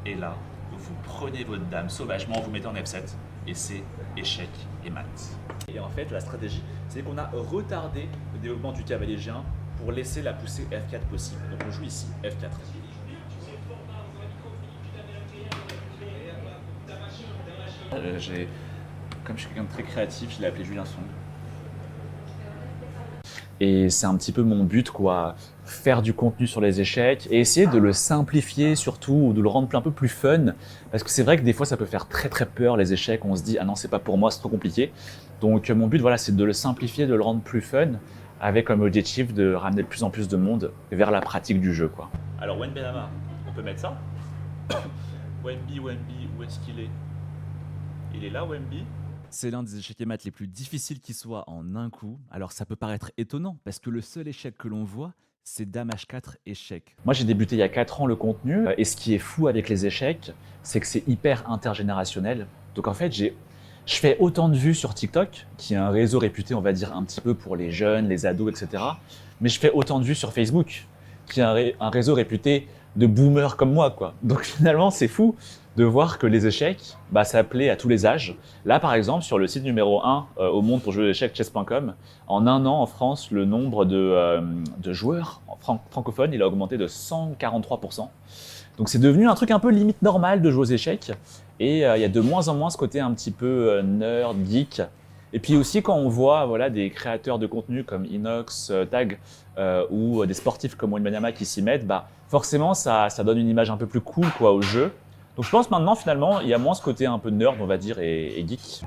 Et là, vous prenez votre dame sauvagement, vous mettez en F7 et c'est échec et mat. Et en fait, la stratégie, c'est qu'on a retardé le développement du cavalier G1 pour laisser la poussée F4 possible. Donc on joue ici F4. Comme je suis quelqu'un de très créatif, je l'ai appelé Julien Song. Et c'est un petit peu mon but, quoi, faire du contenu sur les échecs et essayer de le simplifier surtout, ou de le rendre un peu plus fun. Parce que c'est vrai que des fois, ça peut faire très très peur les échecs. On se dit, ah non, c'est pas pour moi, c'est trop compliqué. Donc mon but, voilà, c'est de le simplifier, de le rendre plus fun, avec comme objectif de ramener de plus en plus de monde vers la pratique du jeu, quoi. Alors Wen Benama, on peut mettre ça. Wemby, où est-ce qu'il est? Il est là, Wemby? C'est l'un des échecs et maths les plus difficiles qui soit en un coup. Alors ça peut paraître étonnant parce que le seul échec que l'on voit, c'est Dame H4 échec. Moi, j'ai débuté il y a 4 ans le contenu. Et ce qui est fou avec les échecs, c'est que c'est hyper intergénérationnel. Donc en fait, je fais autant de vues sur TikTok, qui est un réseau réputé, on va dire, un petit peu pour les jeunes, les ados, etc. Mais je fais autant de vues sur Facebook, qui est un réseau réputé de boomers comme moi, quoi. Donc finalement, c'est fou de voir que les échecs, ça plaît à tous les âges. Là, par exemple, sur le site numéro 1 au monde pour jouer aux échecs, chess.com, en un an en France, le nombre de joueurs francophones, il a augmenté de 143%. Donc c'est devenu un truc un peu limite normal de jouer aux échecs. Et il y a de moins en moins ce côté un petit peu nerd, geek. Et puis aussi quand on voit voilà, des créateurs de contenu comme Inox, Tag ou des sportifs comme Wembanyama qui s'y mettent, forcément ça donne une image un peu plus cool quoi, au jeu. Donc je pense maintenant finalement il y a moins ce côté un peu nerd on va dire et geek.